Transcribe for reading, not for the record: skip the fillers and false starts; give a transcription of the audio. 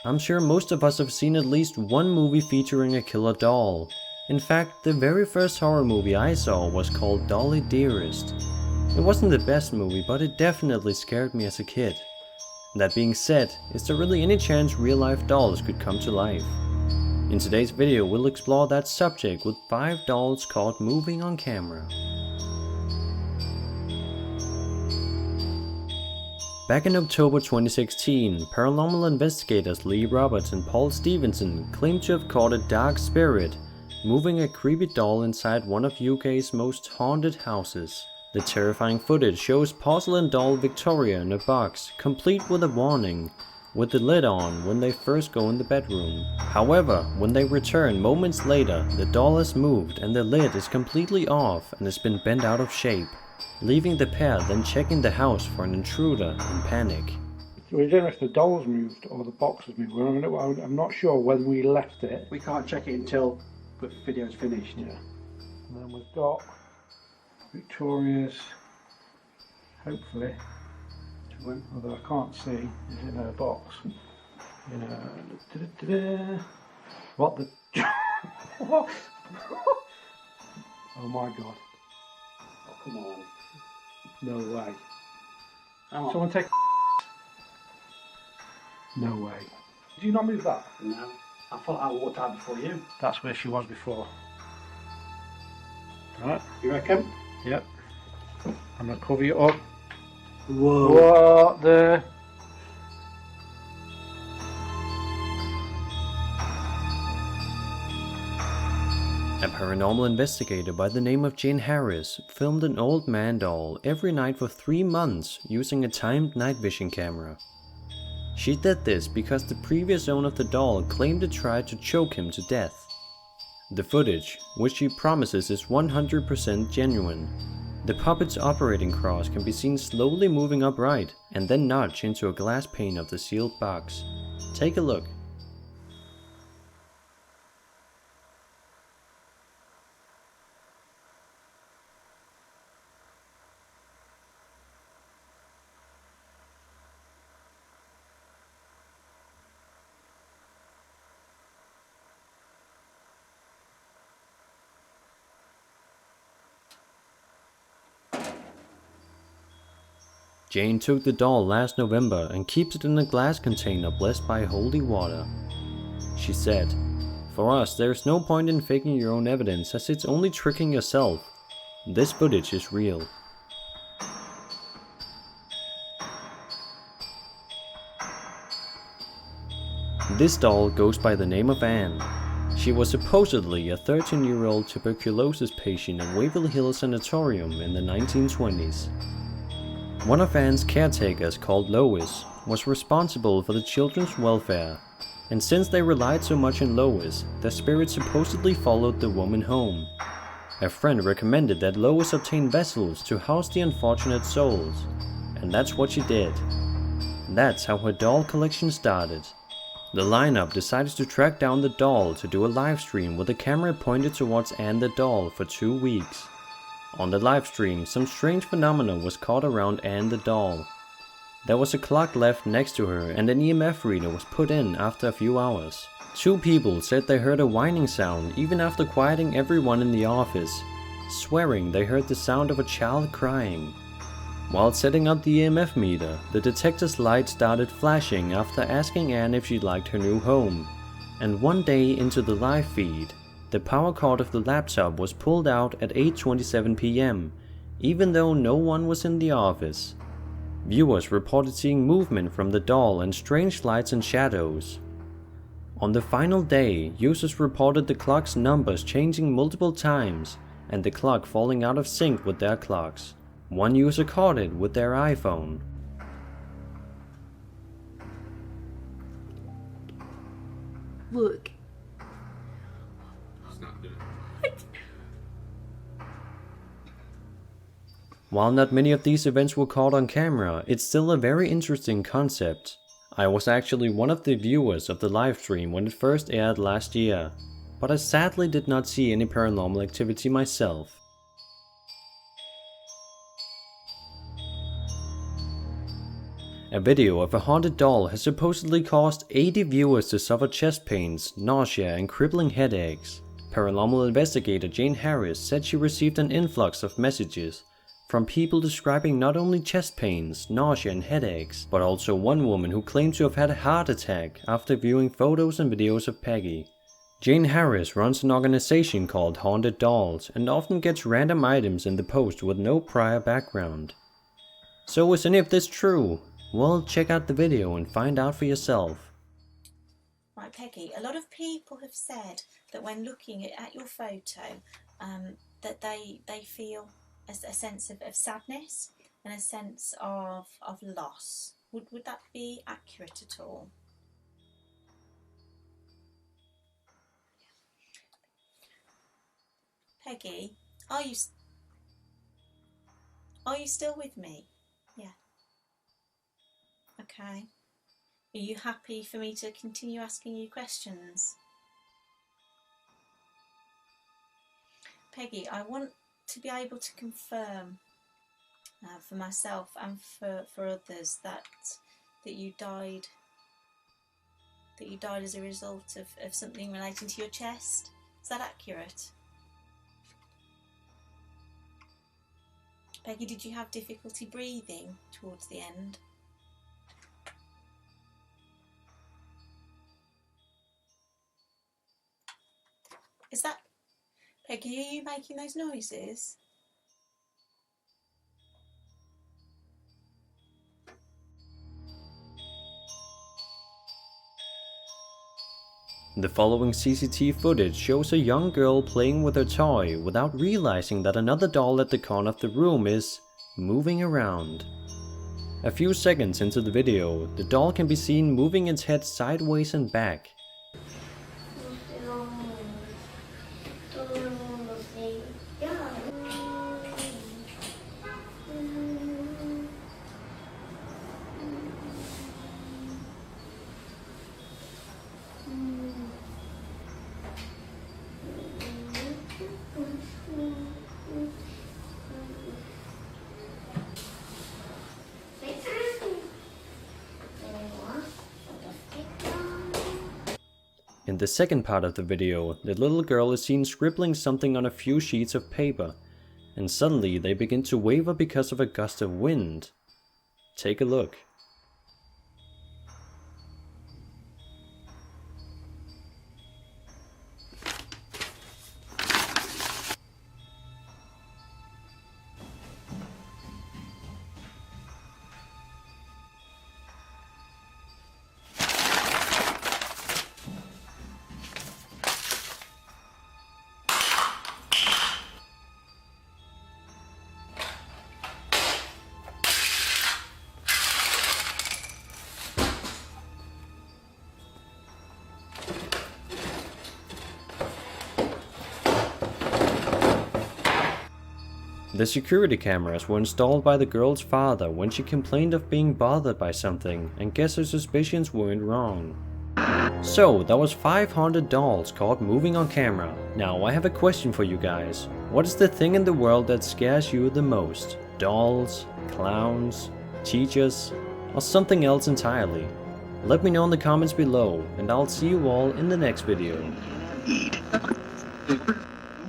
I'm sure most of us have seen at least one movie featuring a killer doll. In fact, the very first horror movie I saw was called Dolly Dearest. It wasn't the best movie, but it definitely scared me as a kid. That being said, is there really any chance real life dolls could come to life? In today's video we'll explore that subject with 5 dolls caught moving on camera. Back in October 2016, paranormal investigators Lee Roberts and Paul Stevenson claimed to have caught a dark spirit moving a creepy doll inside one of UK's most haunted houses. The terrifying footage shows porcelain doll Victoria in a box, complete with a warning, with the lid on when they first go in the bedroom. However, when they return moments later, the doll has moved and the lid is completely off and has been bent out of shape, leaving the pair then checking the house for an intruder in panic. We don't know if the doll's moved or the box has moved. I'm not sure when we left it. We can't check it until the video's finished. Yeah. And then we've got Victoria's, hopefully, although I can't see, is in her box. What the? What? Oh my god. Oh, come on. No way. Oh. Someone take. No way. Did you not move that? No. I thought I walked out before you. That's where she was before. Alright. You reckon? Yep. I'm going to cover you up. Whoa. What the? A paranormal investigator by the name of Jane Harris filmed an old man doll every night for 3 months using a timed night vision camera. She did this because the previous owner of the doll claimed to try to choke him to death. The footage, which she promises is 100% genuine. The puppet's operating cross can be seen slowly moving upright and then notch into a glass pane of the sealed box. Take a look. Jane took the doll last November and keeps it in a glass container blessed by holy water. She said, "For us there is no point in faking your own evidence as it's only tricking yourself. This footage is real." This doll goes by the name of Anne. She was supposedly a 13-year-old tuberculosis patient at Waverly Hills Sanatorium in the 1920s. One of Anne's caretakers, called Lois, was responsible for the children's welfare, and since they relied so much on Lois, their spirit supposedly followed the woman home. A friend recommended that Lois obtain vessels to house the unfortunate souls, and that's what she did. That's how her doll collection started. The lineup decided to track down the doll to do a live stream with the camera pointed towards Anne the doll for 2 weeks. On the live stream, some strange phenomena was caught around Anne the doll. There was a clock left next to her and an EMF reader was put in after a few hours. 2 people said they heard a whining sound even after quieting everyone in the office, swearing they heard the sound of a child crying. While setting up the EMF meter, the detector's light started flashing after asking Anne if she liked her new home. And one day into the live feed, the power cord of the laptop was pulled out at 8:27 PM, even though no one was in the office. Viewers reported seeing movement from the doll and strange lights and shadows. On the final day, users reported the clock's numbers changing multiple times and the clock falling out of sync with their clocks. One user caught it with their iPhone. Look. While not many of these events were caught on camera, it's still a very interesting concept. I was actually one of the viewers of the live stream when it first aired last year, but I sadly did not see any paranormal activity myself. A video of a haunted doll has supposedly caused 80 viewers to suffer chest pains, nausea and crippling headaches. Paranormal investigator Jane Harris said she received an influx of messages from people describing not only chest pains, nausea and headaches, but also one woman who claimed to have had a heart attack after viewing photos and videos of Peggy. Jane Harris runs an organization called Haunted Dolls and often gets random items in the post with no prior background. So is any of this true? Well, check out the video and find out for yourself. Right, Peggy, a lot of people have said that when looking at your photo, that they feel a sense of sadness and a sense of loss. Would that be accurate at all? Peggy, are you still with me? Yeah. Okay. Are you happy for me to continue asking you questions? Peggy, I want to be able to confirm for myself and for others that you died as a result of something relating to your chest. Is that accurate? Peggy, did you have difficulty breathing towards the end? Is that... Peggy, are you making those noises? The following CCTV footage shows a young girl playing with her toy without realizing that another doll at the corner of the room is moving around. A few seconds into the video, the doll can be seen moving its head sideways and back. In the second part of the video, the little girl is seen scribbling something on a few sheets of paper, and suddenly they begin to waver because of a gust of wind. Take a look. The security cameras were installed by the girl's father when she complained of being bothered by something, and guess her suspicions weren't wrong. So, that was 500 dolls caught moving on camera. Now I have a question for you guys. What is the thing in the world that scares you the most? Dolls, clowns, teachers, or something else entirely? Let me know in the comments below, and I'll see you all in the next video.